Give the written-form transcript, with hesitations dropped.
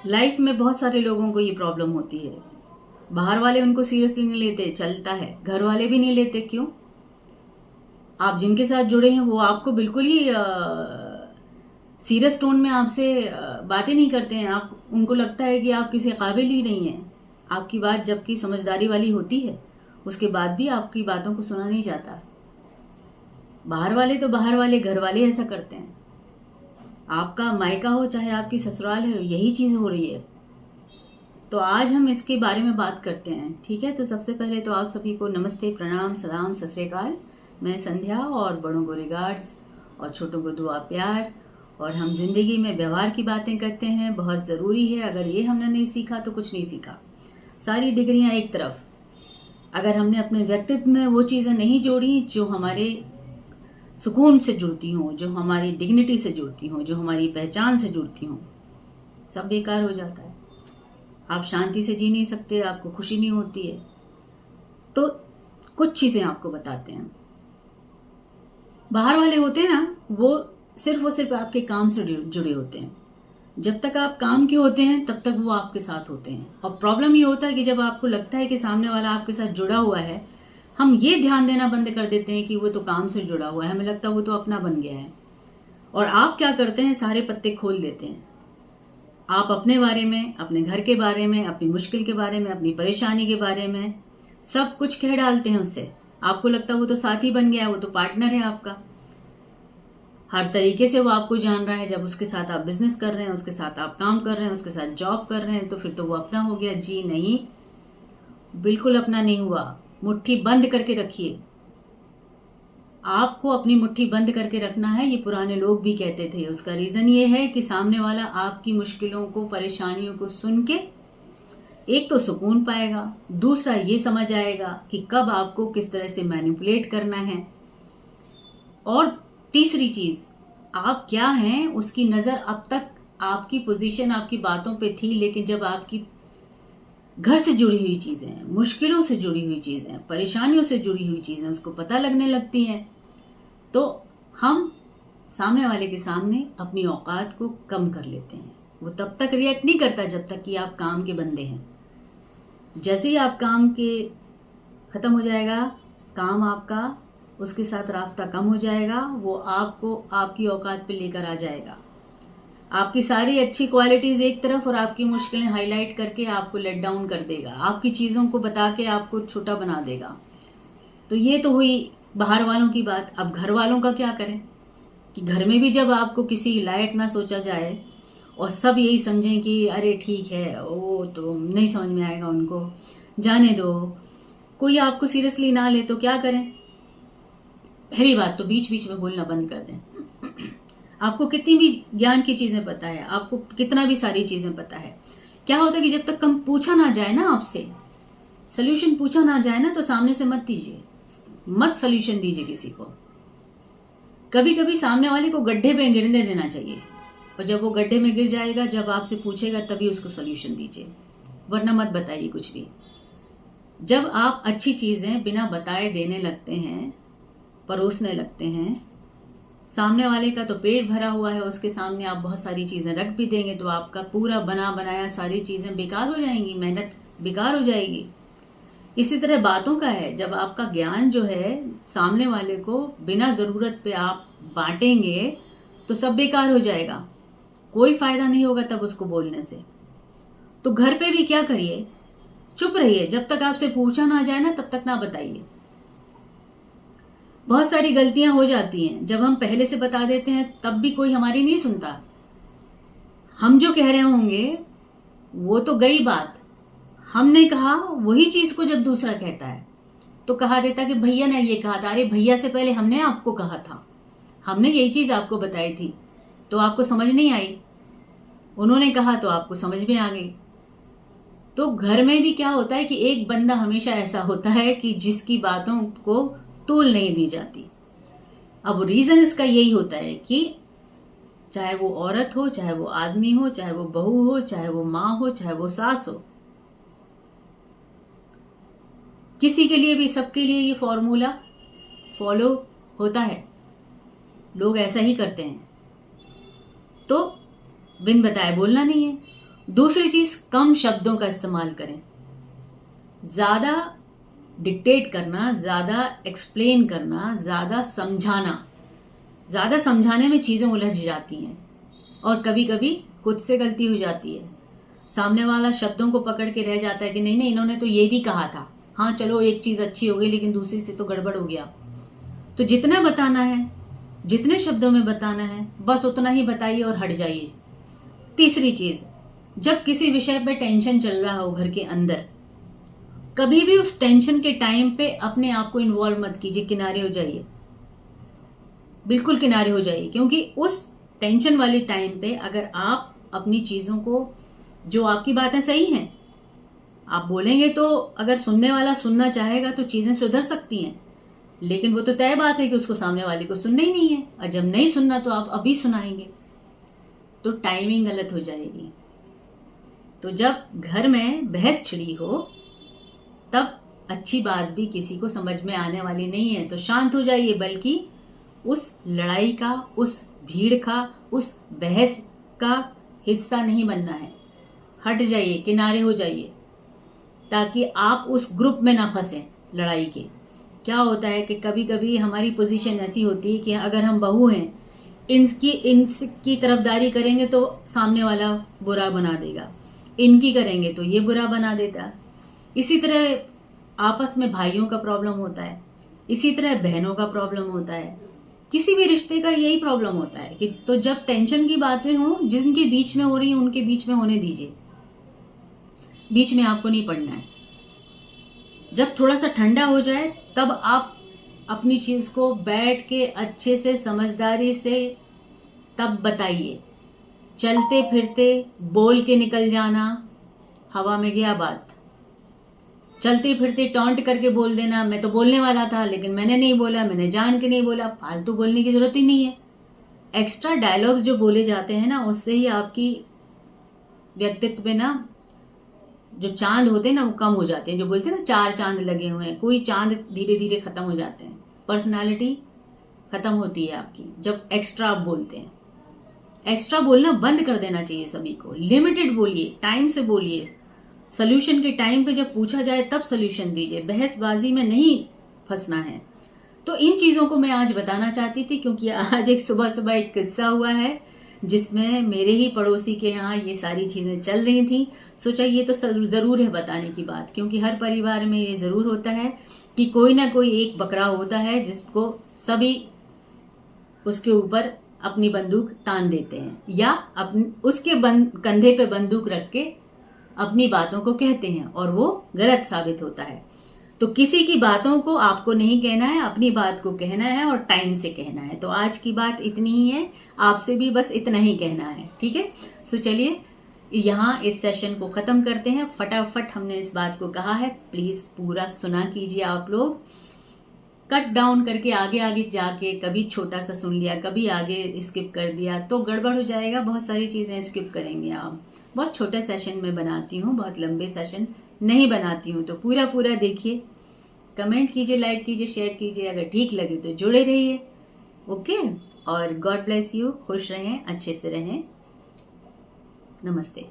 Life में बहुत सारे लोगों को ये प्रॉब्लम होती है। बाहर वाले उनको सीरियसली नहीं लेते, चलता है, घर वाले भी नहीं लेते। क्यों? आप जिनके साथ जुड़े हैं वो आपको बिल्कुल ही सीरियस टोन में आपसे बातें नहीं करते हैं। आप उनको लगता है कि आप किसी काबिल ही नहीं हैं। आपकी बात जबकि समझदारी वाली होती है, उसके बाद भी आपकी बातों को सुना नहीं जाता। बाहर वाले तो बाहर वाले, घर वाले ऐसा करते हैं। आपका मायका हो चाहे आपकी ससुराल है, यही चीज हो रही है। तो आज हम इसके बारे में बात करते हैं, ठीक है? तो सबसे पहले तो आप सभी को नमस्ते, प्रणाम, सलाम, सत श्री अकाल। मैं संध्या, और बड़ों को रिगार्ड्स और छोटों को दुआ प्यार। और हम जिंदगी में व्यवहार की बातें करते हैं, बहुत ज़रूरी है। अगर ये हमने नहीं सीखा तो कुछ नहीं सीखा। सारी डिग्रियां एक तरफ, अगर हमने अपने व्यक्तित्व में वो चीज़ें नहीं जोड़ी जो हमारे सुकून से जुड़ती हों, जो हमारी डिग्निटी से जुड़ती हों, जो हमारी पहचान से जुड़ती हों, सब बेकार हो जाता है। आप शांति से जी नहीं सकते, आपको खुशी नहीं होती है। तो कुछ चीज़ें आपको बताते हैं। बाहर वाले होते हैं ना, वो सिर्फ आपके काम से जुड़े होते हैं। जब तक आप काम के होते हैं तब तक वो आपके साथ होते हैं। और प्रॉब्लम ये होता है कि जब आपको लगता है कि सामने वाला आपके साथ जुड़ा हुआ है, हम ये ध्यान देना बंद कर देते हैं कि वो तो काम से जुड़ा हुआ है, हमें लगता है वो तो अपना बन गया है। और आप क्या करते हैं? सारे पत्ते खोल देते हैं। आप अपने बारे में, अपने घर के बारे में, अपनी मुश्किल के बारे में, अपनी परेशानी के बारे में सब कुछ कह डालते हैं उससे। आपको लगता है वो तो साथी बन गया है, वो तो पार्टनर है आपका। हर तरीके से वो आपको जान रहा है। जब उसके साथ आप बिजनेस कर रहे हैं, उसके साथ आप काम कर रहे हैं, उसके साथ जॉब कर रहे हैं, तो फिर तो वो अपना हो गया। जी नहीं, बिल्कुल अपना नहीं हुआ। मुट्ठी बंद करके रखिए। आपको अपनी मुट्ठी बंद करके रखना है। ये पुराने लोग भी कहते थे। उसका रीजन ये है कि सामने वाला आपकी मुश्किलों को, परेशानियों को सुन के एक तो सुकून पाएगा, दूसरा ये समझ आएगा कि कब आपको किस तरह से मैनिपुलेट करना है, और तीसरी चीज, आप क्या हैं उसकी नजर अब तक आपकी पोजीशन, आपकी बातों पे थी, लेकिन जब आपकी घर से जुड़ी हुई चीजें, मुश्किलों से जुड़ी हुई चीजें, परेशानियों से जुड़ी हुई चीजें उसको पता लगने लगती हैं, तो हम सामने वाले के सामने अपनी औकात को कम कर लेते हैं। वो तब तक रिएक्ट नहीं करता जब तक कि आप काम के बंदे हैं। जैसे ही आप काम के खत्म हो जाएगा, काम आपका, उसके साथ रास्ता कम हो जाएगा, वो आपको आपकी औकात पे लेकर आ जाएगा। आपकी सारी अच्छी क्वालिटीज एक तरफ और आपकी मुश्किलें हाईलाइट करके आपको लेट डाउन कर देगा। आपकी चीजों को बता के आपको छोटा बना देगा। तो ये तो हुई बाहर वालों की बात। अब घर वालों का क्या करें? कि घर में भी जब आपको किसी लायक ना सोचा जाए और सब यही समझें कि अरे ठीक है, वो तो नहीं समझ में आएगा उनको, जाने दो, कोई आपको सीरियसली ना ले, तो क्या करें? पहली बात तो बीच बीच में बोलना बंद कर दें। आपको कितनी भी ज्ञान की चीजें पता है, आपको कितना भी सारी चीजें पता है, क्या होता है कि जब तक हम पूछा ना जाए ना, आपसे सोल्यूशन पूछा ना जाए ना, तो सामने से मत दीजिए, मत सोल्यूशन दीजिए किसी को। कभी कभी सामने वाले को गड्ढे में गिरने देना चाहिए, और जब वो गड्ढे में गिर जाएगा, जब आपसे पूछेगा, तभी उसको सोल्यूशन दीजिए, वरना मत बताइए कुछ भी। जब आप अच्छी चीजें बिना बताए देने लगते हैं, परोसने लगते हैं, सामने वाले का तो पेट भरा हुआ है, उसके सामने आप बहुत सारी चीजें रख भी देंगे, तो आपका पूरा बना बनाया सारी चीजें बेकार हो जाएंगी, मेहनत बेकार हो जाएगी। इसी तरह बातों का है। जब आपका ज्ञान जो है सामने वाले को बिना जरूरत पे आप बांटेंगे, तो सब बेकार हो जाएगा, कोई फायदा नहीं होगा तब उसको बोलने से। तो घर पे भी क्या करिए, चुप रहिए। जब तक आपसे पूछा ना जाए ना, तब तक ना बताइए। बहुत सारी गलतियां हो जाती हैं। जब हम पहले से बता देते हैं तब भी कोई हमारी नहीं सुनता। हम जो कह रहे होंगे वो तो गई बात, हमने कहा वही चीज को जब दूसरा कहता है तो कहा देता कि भैया ने ये कहा था। अरे भैया से पहले हमने आपको कहा था, हमने यही चीज आपको बताई थी, तो आपको समझ नहीं आई। उन्होंने कहा तो आपको समझ में आ गई। तो घर में भी क्या होता है कि एक बंदा हमेशा ऐसा होता है कि जिसकी बातों को तूल नहीं दी जाती। अब रीजन इसका यही होता है कि चाहे वो औरत हो, चाहे वो आदमी हो, चाहे वो बहू हो, चाहे वो माँ हो, चाहे वो सास हो, किसी के लिए भी, सबके लिए ये फॉर्मूला फॉलो होता है। लोग ऐसा ही करते हैं। तो बिन बताए बोलना नहीं है। दूसरी चीज, कम शब्दों का इस्तेमाल करें। ज्यादा डिक्टेट करना, ज्यादा एक्सप्लेन करना, ज्यादा समझाने में चीजें उलझ जाती हैं और कभी कभी खुद से गलती हो जाती है। सामने वाला शब्दों को पकड़ के रह जाता है कि नहीं नहीं, इन्होंने तो ये भी कहा था, हाँ चलो एक चीज अच्छी हो गई लेकिन दूसरी से तो गड़बड़ हो गया। तो जितना बताना है, जितने शब्दों में बताना है, बस उतना ही बताइए और हट जाइए। तीसरी चीज, जब किसी विषय पे टेंशन चल रहा हो घर के अंदर, कभी भी उस टेंशन के टाइम पे अपने आप को इन्वॉल्व मत कीजिए, किनारे हो जाइए, बिल्कुल किनारे हो जाइए। क्योंकि उस टेंशन वाले टाइम पे अगर आप अपनी चीजों को, जो आपकी बातें सही हैं, आप बोलेंगे तो अगर सुनने वाला सुनना चाहेगा तो चीजें सुधर सकती हैं, लेकिन वो तो तय बात है कि उसको सामने वाले को सुनना ही नहीं है, और जब नहीं सुनना तो आप अभी सुनाएंगे तो टाइमिंग गलत हो जाएगी। तो जब घर में बहस छिड़ी हो तब अच्छी बात भी किसी को समझ में आने वाली नहीं है, तो शांत हो जाइए, बल्कि उस लड़ाई का, उस भीड़ का, उस बहस का हिस्सा नहीं बनना है। हट जाइए, किनारे हो जाइए, ताकि आप उस ग्रुप में ना फंसे लड़ाई के। क्या होता है कि कभी कभी हमारी पोजीशन ऐसी होती है कि अगर हम बहू हैं, इनकी तरफदारी करेंगे तो सामने वाला बुरा बना देगा, इनकी करेंगे तो ये बुरा बना देता। इसी तरह आपस में भाइयों का प्रॉब्लम होता है, इसी तरह बहनों का प्रॉब्लम होता है, किसी भी रिश्ते का यही प्रॉब्लम होता है कि तो जब टेंशन की बातें हो, जिनके बीच में हो रही है उनके बीच में होने दीजिए, बीच में आपको नहीं पड़ना है। जब थोड़ा सा ठंडा हो जाए तब आप अपनी चीज को बैठ के अच्छे से, समझदारी से तब बताइए। चलते फिरते बोल के निकल जाना, हवा में गया बात। चलते फिरते टॉन्ट करके बोल देना, मैं तो बोलने वाला था लेकिन मैंने नहीं बोला, मैंने जान के नहीं बोला, फालतू बोलने की जरूरत ही नहीं है। एक्स्ट्रा डायलॉग्स जो बोले जाते हैं ना, उससे ही आपकी व्यक्तित्व में ना जो चांद होते हैं ना वो कम हो जाते हैं। जो बोलते हैं ना 4 चांद लगे हुए हैं, कोई चांद धीरे धीरे खत्म हो जाते हैं। पर्सनालिटी खत्म होती है आपकी जब एक्स्ट्रा आप बोलते हैं। एक्स्ट्रा बोलना बंद कर देना चाहिए सभी को। लिमिटेड बोलिए, टाइम से बोलिए। सोल्यूशन के टाइम पे जब पूछा जाए तब सोल्यूशन दीजिए, बहसबाजी में नहीं फंसना है। तो इन चीजों को मैं आज बताना चाहती थी, क्योंकि आज एक सुबह सुबह एक किस्सा हुआ है जिसमें मेरे ही पड़ोसी के यहाँ ये सारी चीजें चल रही थी। सोचा ये तो जरूर है बताने की बात, क्योंकि हर परिवार में ये जरूर होता है कि कोई ना कोई एक बकरा होता है जिसको सभी उसके ऊपर अपनी बंदूक तान देते हैं, या उसके कंधे पे बंदूक रख के अपनी बातों को कहते हैं और वो गलत साबित होता है। तो किसी की बातों को आपको नहीं कहना है, अपनी बात को कहना है और टाइम से कहना है। तो आज की बात इतनी ही है, आपसे भी बस इतना ही कहना है, ठीक है। सो चलिए यहाँ इस सेशन को खत्म करते हैं। फटाफट हमने इस बात को कहा है, प्लीज पूरा सुना कीजिए आप लोग। कट डाउन करके आगे आगे जाके कभी छोटा सा सुन लिया, कभी आगे स्किप कर दिया तो गड़बड़ हो जाएगा। बहुत सारी चीजें स्किप करेंगे आप। बहुत छोटे सेशन में बनाती हूँ, बहुत लंबे सेशन नहीं बनाती हूँ। तो पूरा पूरा देखिए, कमेंट कीजिए, लाइक कीजिए, शेयर कीजिए। अगर ठीक लगे तो जुड़े रहिए। ओके, और गॉड ब्लेस यू। खुश रहें, अच्छे से रहें। नमस्ते।